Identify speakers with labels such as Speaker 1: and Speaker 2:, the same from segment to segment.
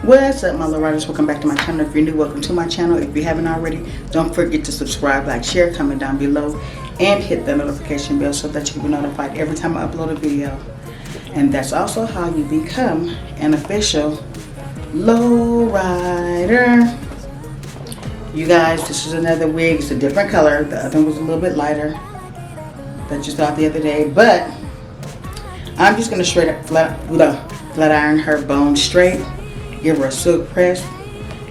Speaker 1: What's up, my little riders? Welcome back to my channel. If you're new, welcome to my channel. If you haven't already, don't forget to subscribe, like, share, comment down below, and hit the notification bell so that you can be notified every time I upload a video. And that's also how you become an official low rider. You guys, this is another wig. It's a different color. The other one was a little bit lighter that you saw the other day, but I'm just gonna straight up flat iron her bone straight, give her a silk press,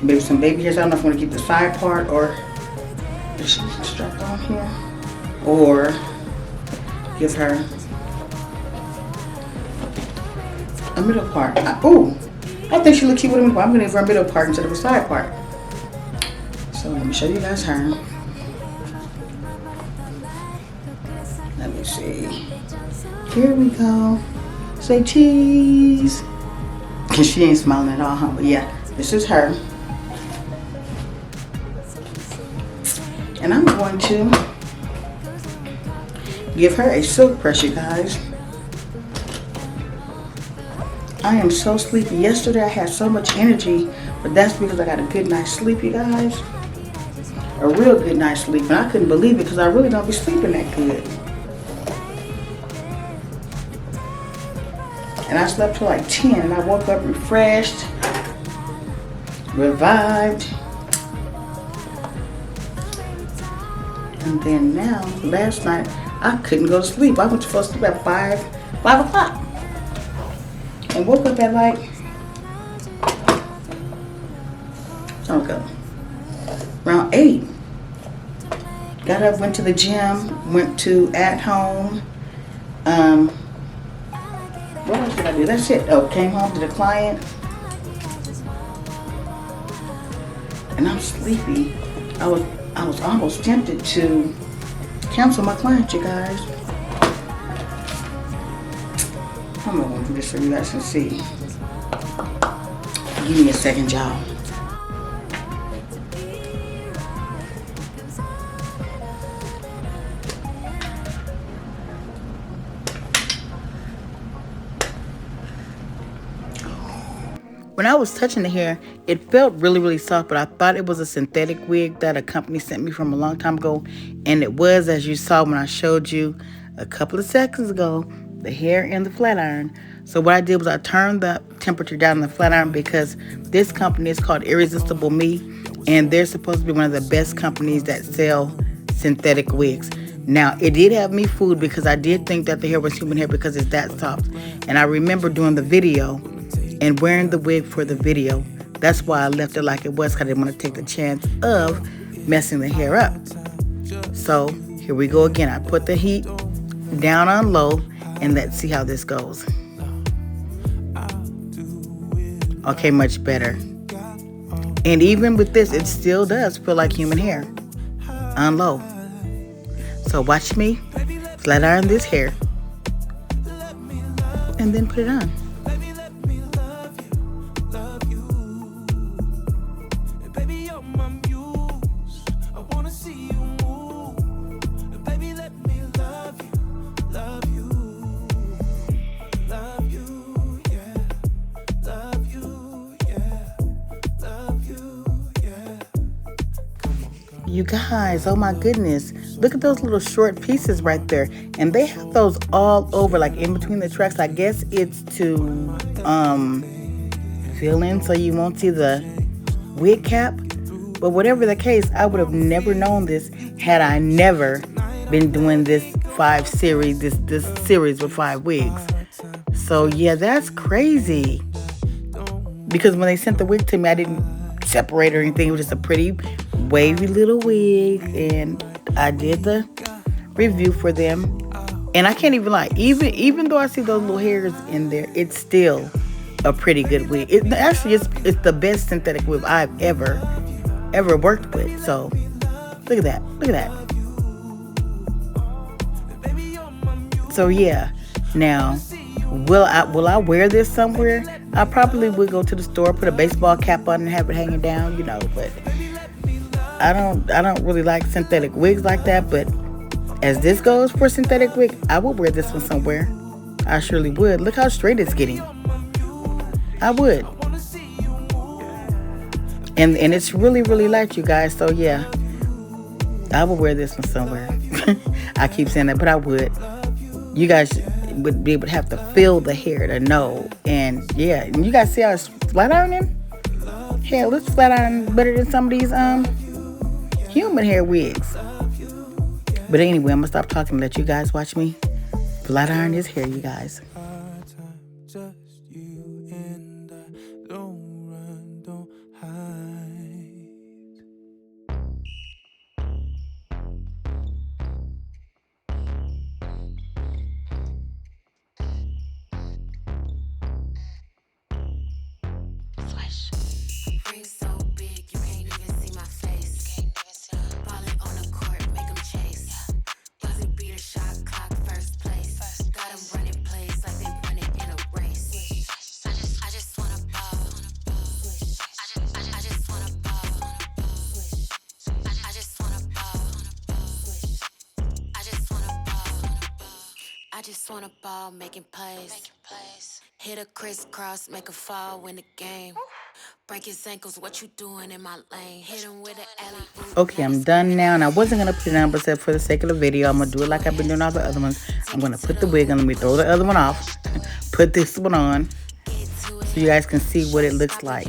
Speaker 1: maybe some baby hairs. I don't know if I want to keep the side part or if she's strapped on here, or give her a middle part. Oh, I think she look cute with a middle part. I'm gonna give her a middle part instead of a side part. So let me show you guys her. Let me see. Here we go. Say cheese. Cause she ain't smiling at all, huh? But yeah, this is her. And I'm going to give her a silk press, you guys. I am so sleepy. Yesterday I had so much energy, but that's because I got a good night's sleep, you guys. A real good night's sleep. And I couldn't believe it because I really don't be sleeping that good. And I slept till like 10 and I woke up refreshed, revived. And then now, last night, I couldn't go to sleep. I went to fall asleep at 5 o'clock. And woke up at like, around 8. Got up, went to the gym, went to at home. What else did I do? That's it. Oh, came home to the client. And I'm sleepy. I was almost tempted to cancel my client, you guys. I'm gonna do this so you guys can see. Give me a second, y'all. When I was touching the hair, it felt really, really soft, but I thought it was a synthetic wig that a company sent me from a long time ago. And it was, as you saw when I showed you a couple of seconds ago, the hair in the flat iron. So what I did was I turned the temperature down in the flat iron because this company is called Irresistible Me. And they're supposed to be one of the best companies that sell synthetic wigs. Now, it did have me fooled because I did think that the hair was human hair because it's that soft. And I remember doing the video and wearing the wig for the video. That's why I left it like it was, because I didn't want to take the chance of messing the hair up. So here we go again. I put the heat down on low and let's see how this goes. Okay, much better. And even with this, it still does feel like human hair on low. So watch me flat iron this hair and then put it on. You guys, oh my goodness, look at those little short pieces right there. And they have those all over, like in between the tracks. I guess it's to fill in so you won't see the wig cap. But whatever the case, I would have never known this had I never been doing this series with 5 wigs. So yeah, that's crazy. Because when they sent the wig to me, I didn't separate or anything. It was just a pretty wavy little wig, and I did the review for them. And I can't even lie, even though I see those little hairs in there, it's still a pretty good wig. It's the best synthetic wig I've ever worked with. So look at that, look at that. So yeah, now will I wear this somewhere? I probably would go to the store, put a baseball cap on and have it hanging down, you know, but I don't really like synthetic wigs like that. But as this goes for synthetic wig, I will wear this one somewhere. I surely would. Look how straight it's getting. I would. And it's really, really light, you guys. So yeah, I would wear this one somewhere. I keep saying that, but I would. You guys would be able to have to feel the hair to know. And yeah, and you guys see how it's flat ironing? Hell, it looks flat iron better than some of these human hair wigs. But anyway, I'm gonna stop talking and let you guys watch me flat iron this hair, you guys.
Speaker 2: I just wanna ball, making plays. Hit a crisscross, make a fall, win the game. Break his ankles, what you doing in my lane? Hit him with an alley.
Speaker 1: Okay, I'm done now, and I wasn't gonna put it on, but for the sake of the video, I'm gonna do it like I've been doing all the other ones. I'm gonna put the wig on, let me throw the other one off, put this one on, so you guys can see what it looks like.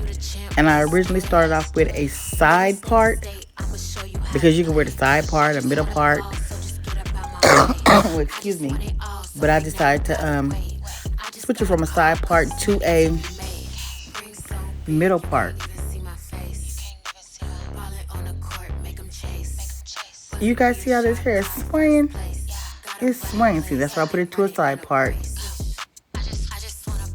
Speaker 1: And I originally started off with a side part, because you can wear the side part, a middle part. Excuse me. But I decided to switch it from a side part to a middle part. You guys see how this hair is swaying? It's swaying. See, that's why I put it to a side part,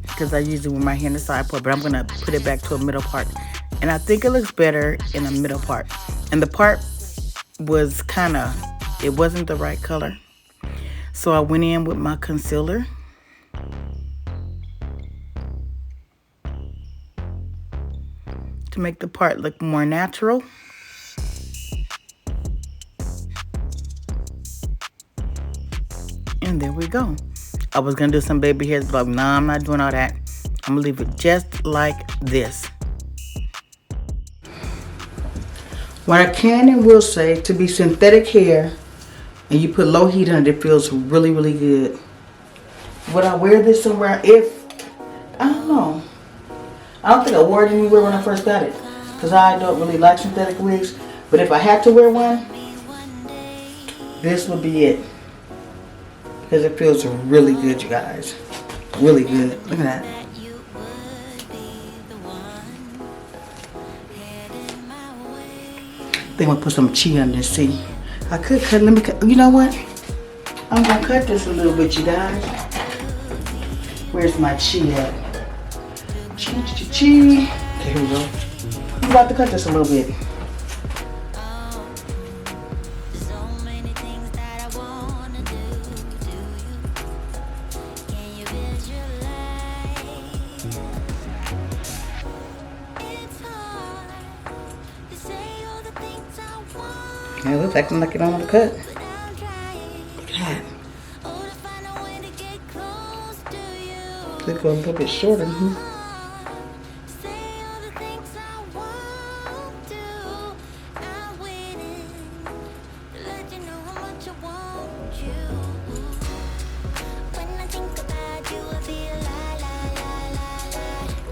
Speaker 1: because I usually wear my hair in the side part, but I'm gonna put it back to a middle part. And I think it looks better in a middle part. And the part was it wasn't the right color. So I went in with my concealer. To make the part look more natural. And there we go. I was going to do some baby hairs, but no, I'm not doing all that. I'm going to leave it just like this. What I can and will say, to be synthetic hair, and you put low heat on it, it feels really, really good. Would I wear this somewhere if, I don't know. I don't think I wore it anywhere when I first got it, because I don't really like synthetic wigs. But if I had to wear one, this would be it. Because it feels really good, you guys. Really good. Look at that. I think I'm going to put some chi on this, see. I could cut, let me cut, you know what? I'm going to cut this a little bit, you guys. Where's my chi at? Chi. Okay, here we go. I'm about to cut this a little bit. Yeah, it looks like I'm not on the cut. Look at that. Could go a little bit shorter.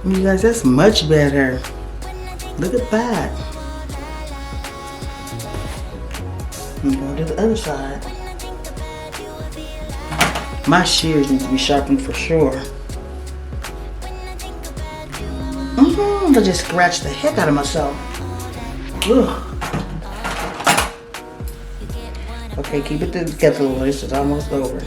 Speaker 1: You guys, that's much better. Look at that. I'm going to the other side. My shears need to be sharpened for sure. I just scratched the heck out of myself. Ugh. Okay, keep it together, Lola. This is almost over.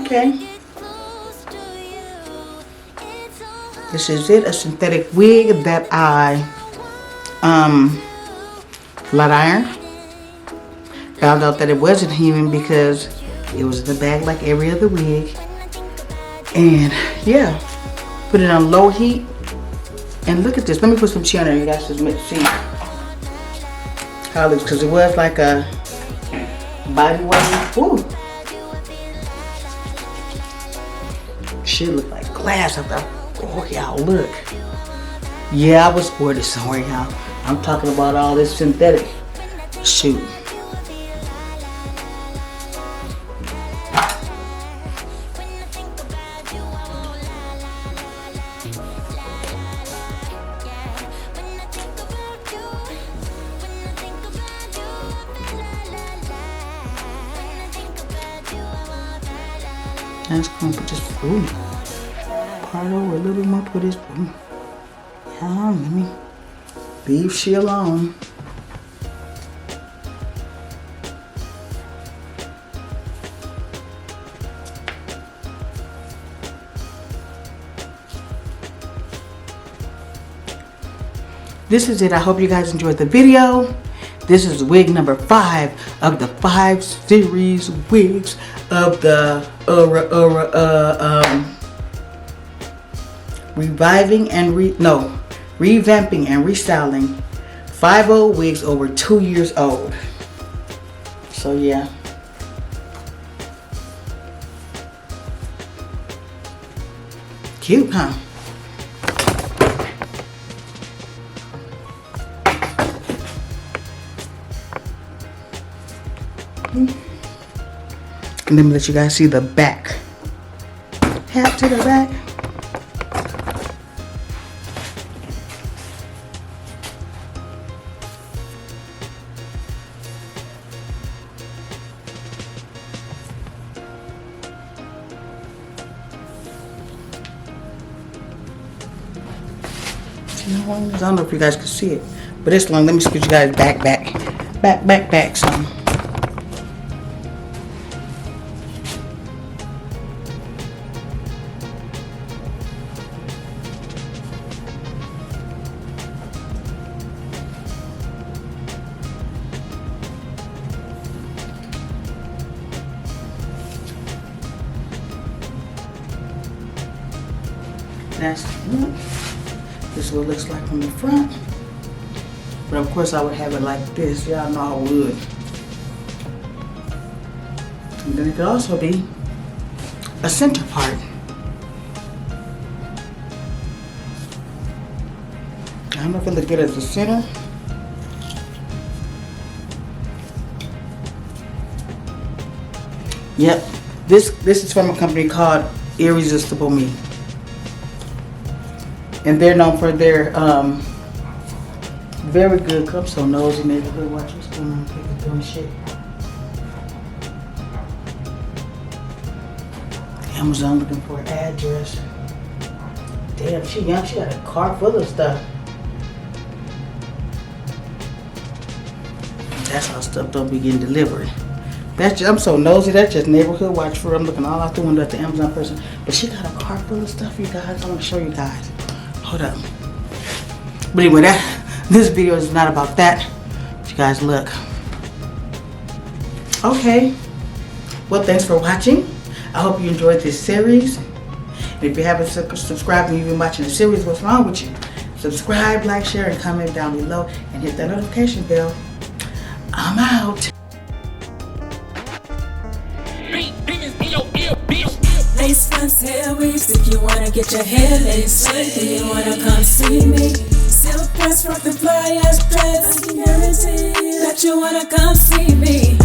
Speaker 1: Okay. This is it, a synthetic wig that I flat iron. Found out that it wasn't human because it was in the bag like every other wig. And yeah, put it on low heat. And look at this. Let me put some chia on there. You guys just see how it looks, because it was like a body wave. Ooh. Shit looked like glass. I thought, oh y'all, look. Yeah, I was sporty somewhere, y'all. I'm talking about all this synthetic. Shoot. That's gonna put this part over a little bit more. Put this. Yeah, let me leave she alone. This is it. I hope you guys enjoyed the video. This is wig number 5 of the 5 series wigs of the revamping and restyling 5 old wigs over 2 years old. So yeah. Cute, huh? And let me let you guys see the back. Hat to the back. I don't know if you guys can see it, but it's long. Let me scoot you guys back some. That's the look. This is what it looks like from the front. But of course I would have it like this. Y'all know I would. And then it could also be a center part. I don't know if it look good as the center. Yep. This is from a company called Irresistible Me. And they're known for their very good. I'm so nosy, neighborhood watch what's going on. People doing shit. Amazon looking for an address. Damn, she young. She got a car full of stuff. That's how stuff don't be getting delivered. That's just, I'm so nosy. That's just neighborhood watch for. I'm looking all out the window at the Amazon person. But she got a car full of stuff, you guys. I'm gonna show you guys. Hold up. But anyway, this video is not about that. If you guys look. Okay. Well, thanks for watching. I hope you enjoyed this series. And if you haven't subscribed and you've been watching the series, what's wrong with you? Subscribe, like, share, and comment down below. And hit that notification bell. I'm out.
Speaker 3: Lace fronts, hair weaves, if you wanna get your hair laced, if you wanna come see me. Silk press, rock the fly ass dreads, I can guarantee that you wanna come see me.